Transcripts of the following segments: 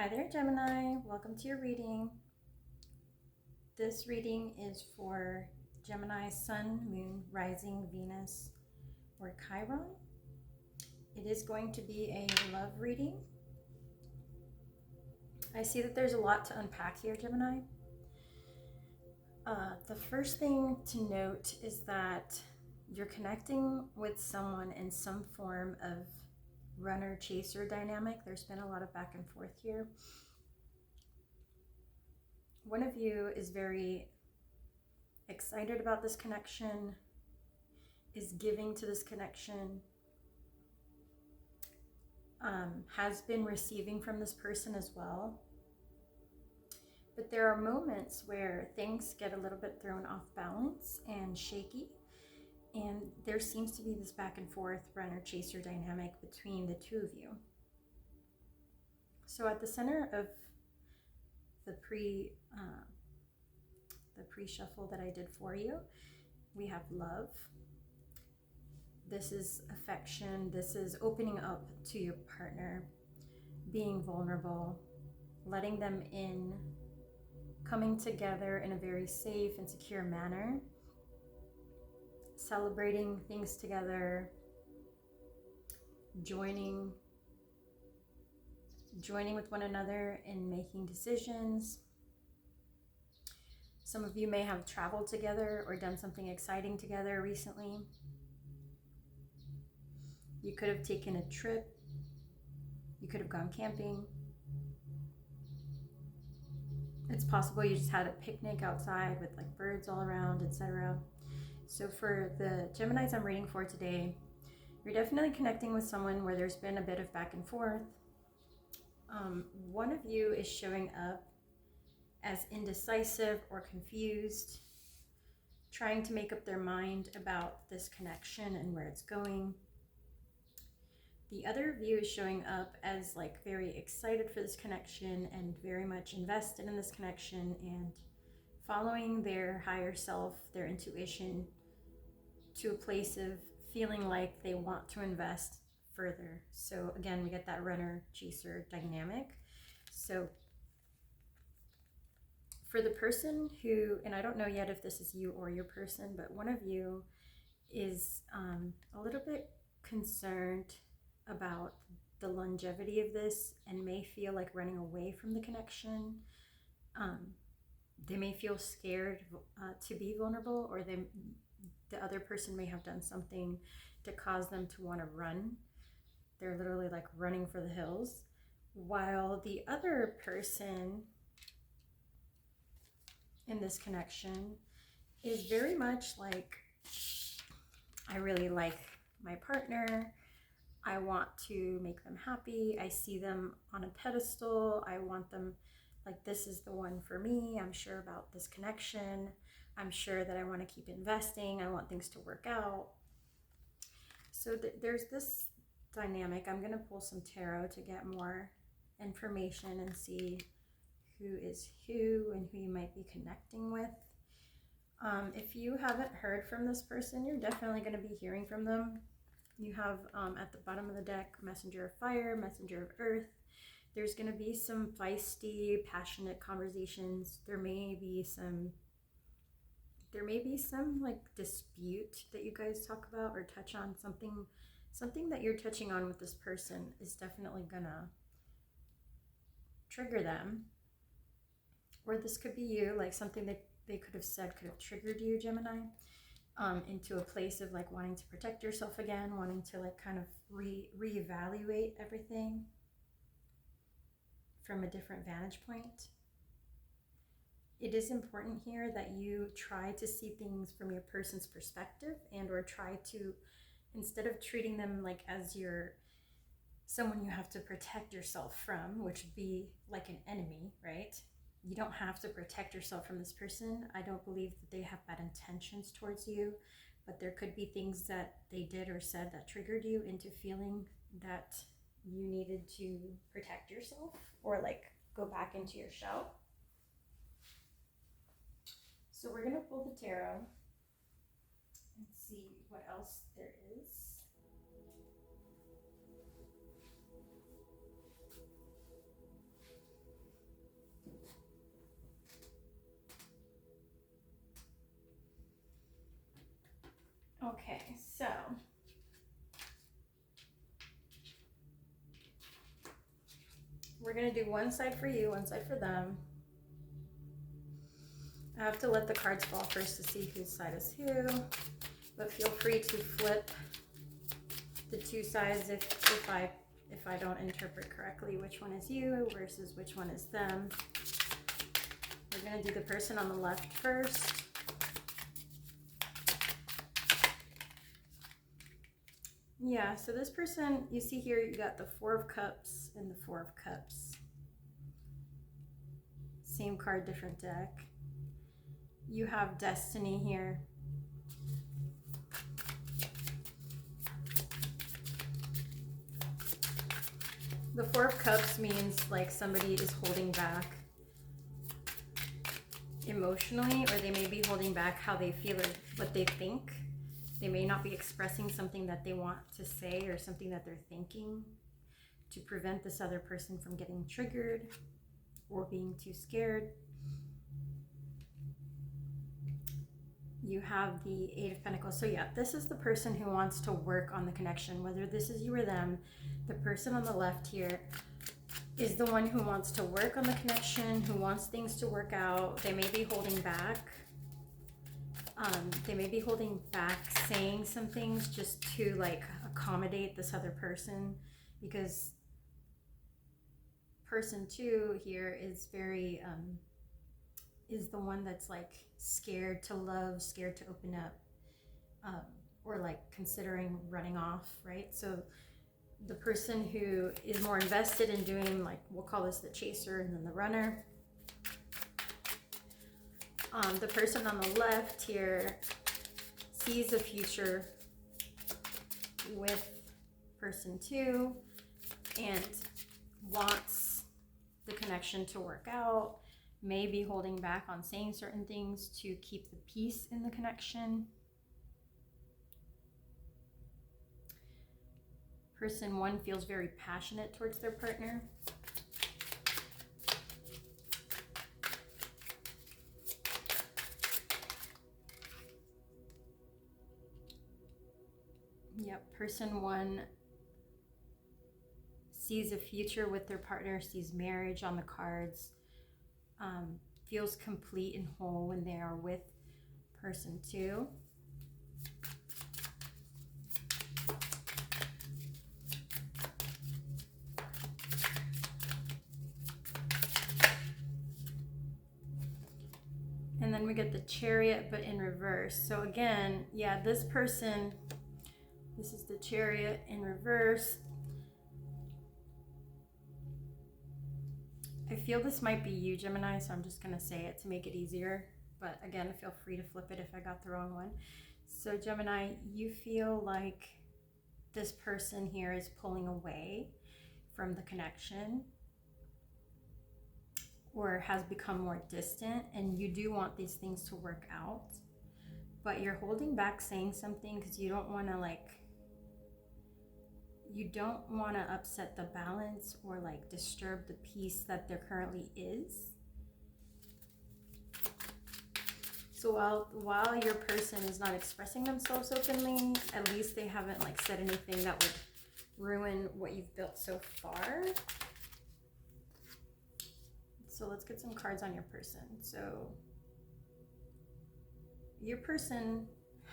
Hi there, Gemini. Welcome to your reading. This reading is for Gemini, Sun, Moon, Rising, Venus, or Chiron. It is going to be a love reading. I see that there's a lot to unpack here, Gemini. The first thing to note is that you're connecting with someone in some form of runner-chaser dynamic. There's been a lot of back and forth here. One of you is very excited about this connection, is giving to this connection, has been receiving from this person as well. But there are moments where things get a little bit thrown off balance and shaky, and there seems to be this back and forth runner-chaser dynamic between the two of you. So at the center of the pre-shuffle that I did for you, we have love. This is affection. This is opening up to your partner, being vulnerable, letting them in, coming together in a very safe and secure manner, celebrating things together, joining with one another in making decisions. Some of you may have traveled together or done something exciting together recently. You could have taken a trip. You could have gone camping. It's possible you just had a picnic outside with like birds all around, etc. So for the Geminis I'm reading for today, you're definitely connecting with someone where there's been a bit of back and forth. One of you is showing up as indecisive or confused, trying to make up their mind about this connection and where it's going. The other of you is showing up as like very excited for this connection and very much invested in this connection and following their higher self, their intuition, to a place of feeling like they want to invest further. So again, we get that runner-chaser dynamic. So for the person who, and I don't know yet if this is you or your person, but one of you is a little bit concerned about the longevity of this and may feel like running away from the connection. They may feel scared to be vulnerable, or the other person may have done something to cause them to want to run. They're literally like running for the hills, while the other person in this connection is very much like, I really like my partner. I want to make them happy. I see them on a pedestal. I want them like, this is the one for me. I'm sure about this connection. I'm sure that I want to keep investing. I want things to work out. So there's this dynamic. I'm going to pull some tarot to get more information and see who is who and who you might be connecting with. If you haven't heard from this person, you're definitely going to be hearing from them. You have at the bottom of the deck, Messenger of Fire, Messenger of Earth. There's going to be some feisty, passionate conversations. There may be some like dispute that you guys talk about or touch on. Something that you're touching on with this person is definitely gonna trigger them. Or this could be you, like something that they could have said could have triggered you, Gemini, into a place of like wanting to protect yourself again, wanting to like kind of reevaluate everything from a different vantage point. It is important here that you try to see things from your person's perspective, and or try to, instead of treating them like as someone you have to protect yourself from, which would be like an enemy, right? You don't have to protect yourself from this person. I don't believe that they have bad intentions towards you, but there could be things that they did or said that triggered you into feeling that you needed to protect yourself or like go back into your shell. So we're going to pull the tarot and see what else there is. Okay, so we're going to do one side for you, one side for them. I have to let the cards fall first to see whose side is who, but feel free to flip the two sides if I don't interpret correctly which one is you versus which one is them. We're going to do the person on the left first. Yeah, so this person, you see here, you got the Four of Cups and the Four of Cups. Same card, different deck. You have Destiny here. The Four of Cups means like somebody is holding back emotionally, or they may be holding back how they feel or what they think. They may not be expressing something that they want to say or something that they're thinking to prevent this other person from getting triggered or being too scared. You have the Eight of Pentacles. So yeah, this is the person who wants to work on the connection, whether this is you or them. The person on the left here is the one who wants to work on the connection, who wants things to work out. They may be holding back. They may be holding back saying some things just to like accommodate this other person, because person two here is very, is the one that's like scared to love, scared to open up, or like considering running off, right? So the person who is more invested in doing, like, we'll call this the chaser and then the runner. The person on the left here sees a future with person two and wants the connection to work out, may be holding back on saying certain things to keep the peace in the connection. Person one feels very passionate towards their partner. Yep, person one sees a future with their partner, sees marriage on the cards, feels complete and whole when they are with person two. And then we get the Chariot, but in reverse. So again, yeah, this person, this is the Chariot in reverse. I feel this might be you, Gemini, so I'm just going to say it to make it easier. But again, feel free to flip it if I got the wrong one. So Gemini, you feel like this person here is pulling away from the connection or has become more distant, and you do want these things to work out, but you're holding back saying something because you don't want to upset the balance or like disturb the peace that there currently is. So while your person is not expressing themselves openly, at least they haven't like said anything that would ruin what you've built so far. So let's get some cards on your person. So your person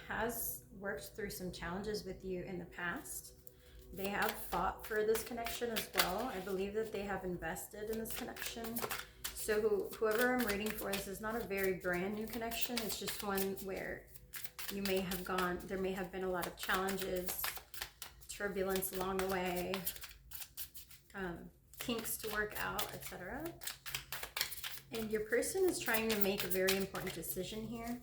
has worked through some challenges with you in the past. They have fought for this connection as well. I believe that they have invested in this connection. So whoever I'm reading for, this is not a very brand new connection. It's just one where you may have gone, there may have been a lot of challenges, turbulence along the way, kinks to work out, etc. And your person is trying to make a very important decision here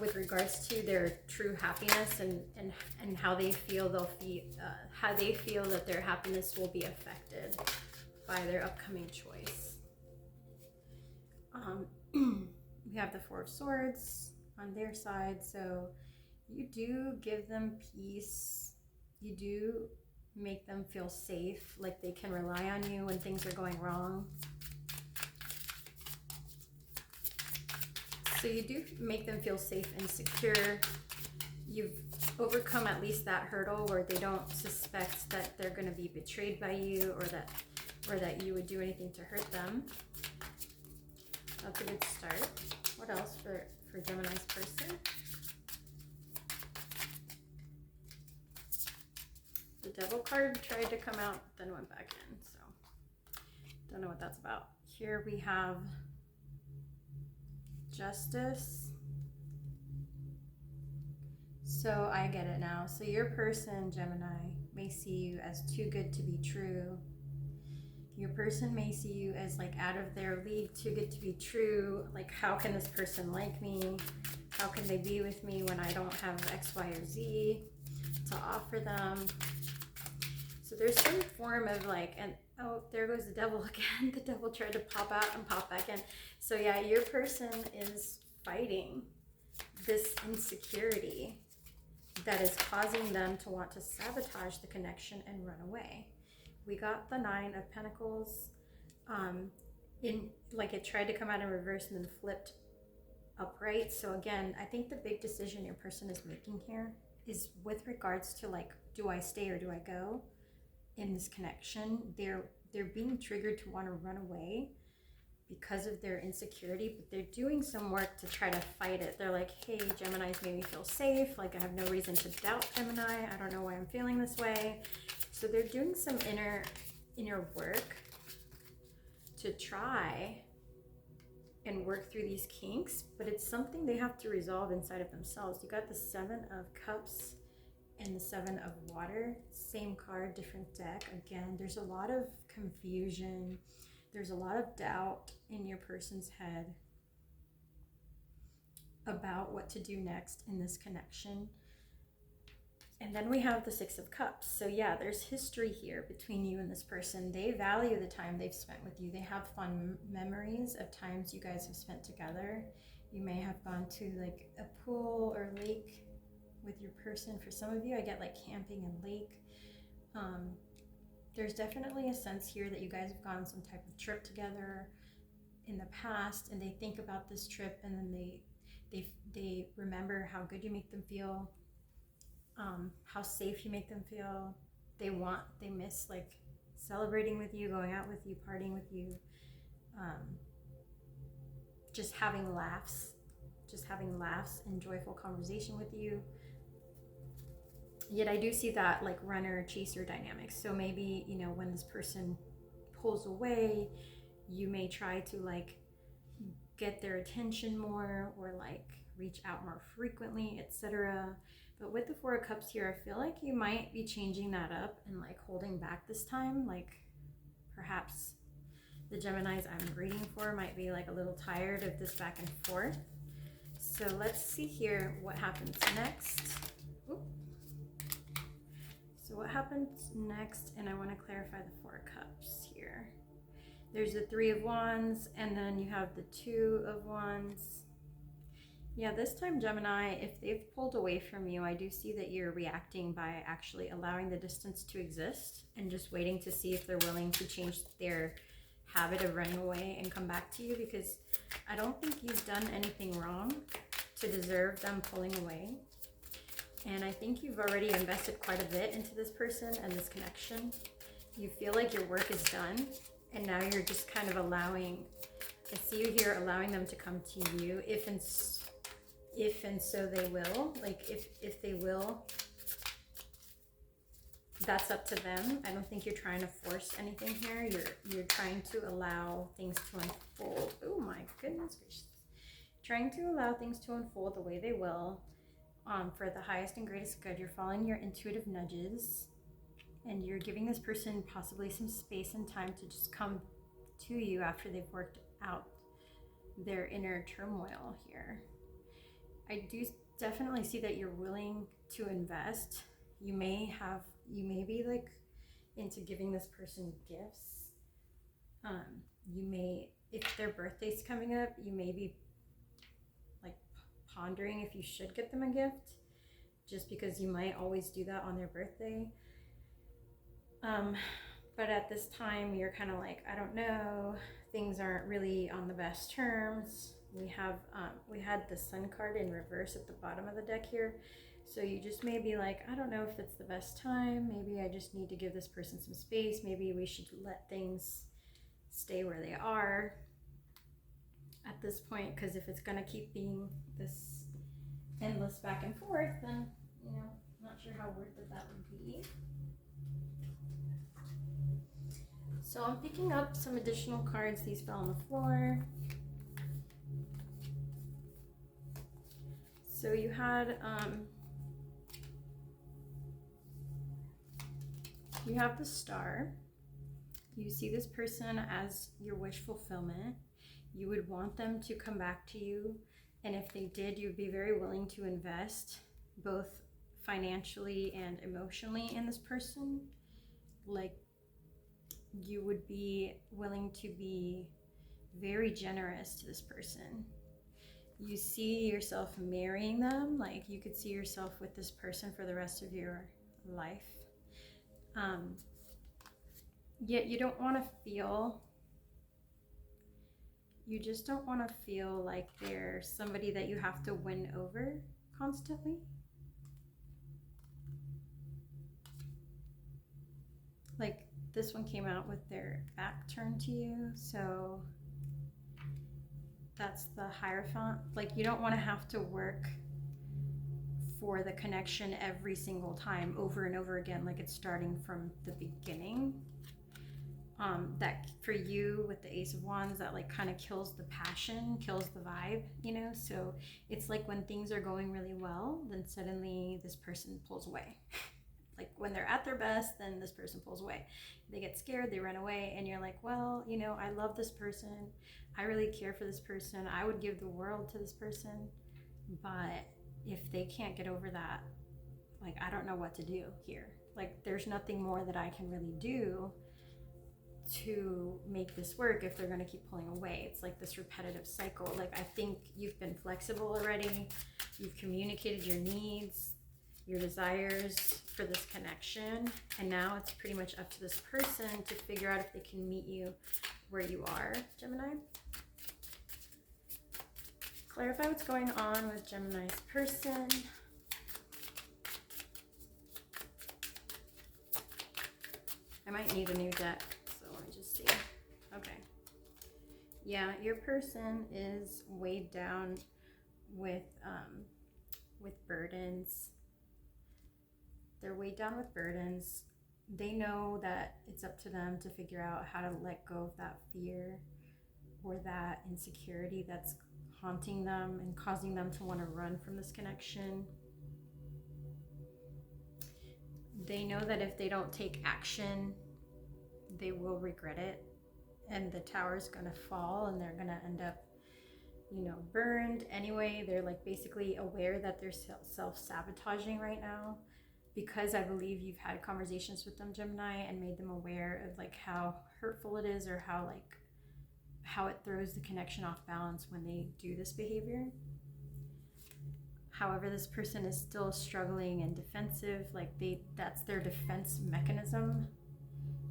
with regards to their true happiness and how they feel how they feel that their happiness will be affected by their upcoming choice. We have the Four of Swords on their side, so you do give them peace. You do make them feel safe, like they can rely on you when things are going wrong. So you do make them feel safe and secure. you've overcome at least that hurdle where they don't suspect that they're going to be betrayed by you, or that you would do anything to hurt them. That's a good start. What else for Gemini's person? The Devil card tried to come out, then went back in, so don't know what that's about. Here we have Justice. So I get it now. So your person, Gemini, may see you as too good to be true. Your person may see you as like out of their league, too good to be true. Like, how can this person like me? How can they be with me when I don't have X, Y, or Z to offer them? So there's some form of like, and oh, there goes the devil again. The devil tried to pop out and pop back in. So yeah, your person is fighting this insecurity that is causing them to want to sabotage the connection and run away. We got the 9 of Pentacles. In like, it tried to come out in reverse and then flipped upright. So again, I think the big decision your person is making here is with regards to like, do I stay or do I go in this connection? They're being triggered to want to run away because of their insecurity, but they're doing some work to try to fight it. They're like, hey, Gemini's made me feel safe. Like, I have no reason to doubt Gemini. I don't know why I'm feeling this way. So they're doing some inner work to try and work through these kinks, but it's something they have to resolve inside of themselves. You got the 7 of Cups and the 7 of Water. Same card, different deck. Again, there's a lot of confusion. There's a lot of doubt in your person's head about what to do next in this connection. And then we have the 6 of Cups. So yeah, there's history here between you and this person. They value the time they've spent with you. They have fun memories of times you guys have spent together. You may have gone to like a pool or lake with your person. For some of you, I get like camping and lake. There's definitely a sense here that you guys have gone on some type of trip together in the past, and they think about this trip, and then they remember how good you make them feel, how safe you make them feel. They miss like celebrating with you, going out with you, partying with you, just having laughs and joyful conversation with you. Yet I do see that like runner chaser dynamics. So maybe, you know, when this person pulls away, you may try to like get their attention more, or like reach out more frequently, etc. But with the 4 of Cups here, I feel like you might be changing that up and like holding back this time. Like, perhaps the Geminis I'm reading for might be like a little tired of this back and forth. So let's see here what happens next. Oop. So what happens next, and I want to clarify the 4 of Cups here. There's the 3 of Wands, and then you have the 2 of Wands. Yeah, this time, Gemini, if they've pulled away from you, I do see that you're reacting by actually allowing the distance to exist and just waiting to see if they're willing to change their habit of running away and come back to you, because I don't think you've done anything wrong to deserve them pulling away. And I think you've already invested quite a bit into this person and this connection. You feel like your work is done, and now you're just kind of allowing, I see you here allowing them to come to you if and so they will. Like, if they will, that's up to them. I don't think you're trying to force anything here. You're trying to allow things to unfold. Oh my goodness gracious. Trying to allow things to unfold the way they will. For the highest and greatest good. You're following your intuitive nudges, and you're giving this person possibly some space and time to just come to you after they've worked out their inner turmoil here. I do definitely see that you're willing to invest. You may be like into giving this person gifts. You may, if their birthday's coming up, you may be like pondering if you should get them a gift, just because you might always do that on their birthday. But at this time, you're kind of like, I don't know, things aren't really on the best terms. We had the Sun card in reverse at the bottom of the deck here. So you just may be like, I don't know if it's the best time. Maybe I just need to give this person some space. Maybe we should let things stay where they are at this point, because if it's going to keep being this endless back and forth, then, you know, not sure how worth it that would be. So I'm picking up some additional cards. These fell on the floor. So you had, you have the Star. You see this person as your wish fulfillment. You would want them to come back to you. And if they did, you'd be very willing to invest both financially and emotionally in this person. Like, you would be willing to be very generous to this person. You see yourself marrying them. Like, you could see yourself with this person for the rest of your life. Yet you don't want to feel, you just don't want to feel like they're somebody that you have to win over constantly. Like, this one came out with their back turned to you, so that's the Hierophant. Like, you don't want to have to work for the connection every single time over and over again, like it's starting from the beginning. That for you with the Ace of Wands, that like kind of kills the passion, kills the vibe, you know? So it's like when things are going really well, then suddenly this person pulls away. Like when they're at their best, then this person pulls away. They get scared, they run away, and you're like, well, you know, I love this person. I really care for this person. I would give the world to this person. But if they can't get over that, like, I don't know what to do here. Like, there's nothing more that I can really do to make this work if they're going to keep pulling away. It's like this repetitive cycle. Like, I think you've been flexible already. You've communicated your needs, your desires for this connection, and now it's pretty much up to this person to figure out if they can meet you where you are, Gemini. Clarify what's going on with Gemini's person. I might need a new deck, so let me just see. Okay. Yeah, your person is weighed down with burdens. They're weighed down with burdens. They know that it's up to them to figure out how to let go of that fear or that insecurity that's haunting them and causing them to want to run from this connection. They know that if they don't take action, they will regret it, and the tower is going to fall and they're going to end up, you know, burned anyway. They're like basically aware that they're self-sabotaging right now, because I believe you've had conversations with them, Gemini, and made them aware of like how hurtful it is, or how it throws the connection off balance when they do this behavior. However, this person is still struggling and defensive. Like, that's their defense mechanism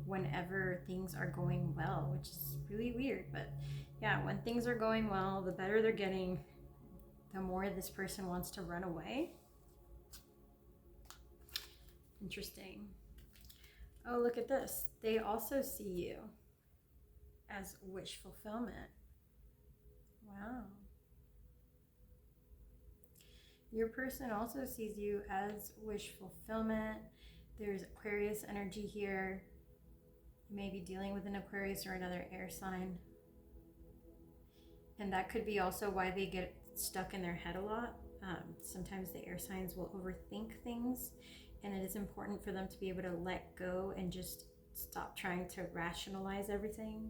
whenever things are going well, which is really weird. But yeah, when things are going well, the better they're getting, the more this person wants to run away. Interesting. Oh, look at this. They also see you as wish fulfillment. Wow. Your person also sees you as wish fulfillment. There's Aquarius energy here. You may be dealing with an Aquarius or another air sign. And that could be also why they get stuck in their head a lot. Sometimes the air signs will overthink things, and it is important for them to be able to let go and just stop trying to rationalize everything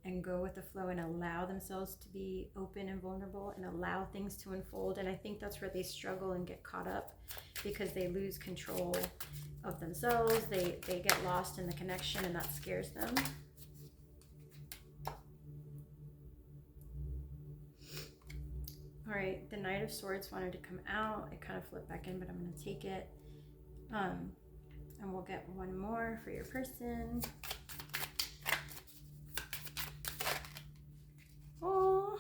and go with the flow and allow themselves to be open and vulnerable and allow things to unfold. And I think that's where they struggle and get caught up, because they lose control of themselves. They get lost in the connection, and that scares them. All right, the Knight of Swords wanted to come out. It kind of flipped back in, but I'm going to take it. And we'll get one more for your person. Oh,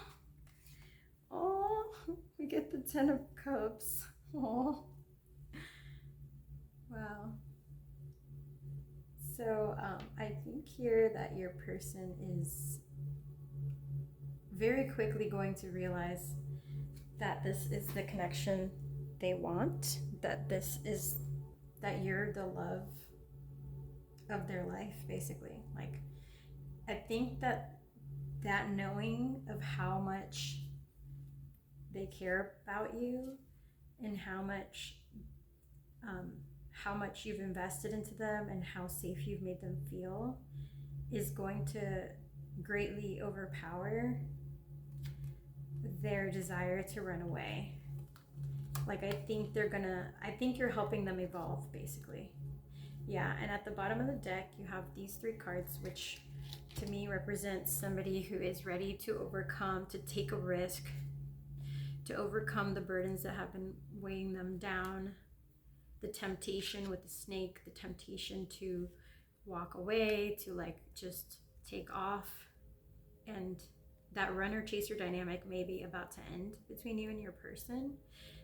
we get the Ten of Cups. Oh, So I think here that your person is very quickly going to realize that this is the connection they want, that you're the love of their life, basically. Like, I think that knowing of how much they care about you and how much you've invested into them and how safe you've made them feel is going to greatly overpower their desire to run away. Like, I think you're helping them evolve, basically. Yeah, and at the bottom of the deck, you have these 3 cards, which to me represents somebody who is ready to overcome, to take a risk, to overcome the burdens that have been weighing them down, the temptation with the snake, the temptation to walk away, to like just take off. And that runner chaser dynamic may be about to end between you and your person.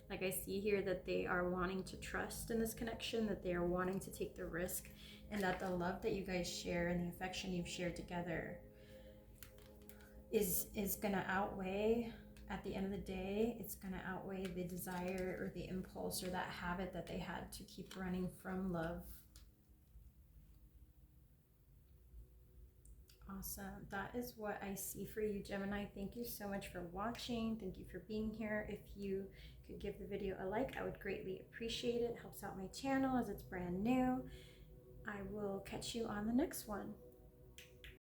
Like, I see here that they are wanting to trust in this connection, that they are wanting to take the risk, and that the love that you guys share and the affection you've shared together is gonna outweigh, at the end of the day, it's gonna outweigh the desire or the impulse or that habit that they had to keep running from love. Awesome. That is what I see for you, Gemini. Thank you so much for watching. Thank you for being here. If you could give the video a like, I would greatly appreciate it. It helps out my channel as it's brand new. I will catch you on the next one.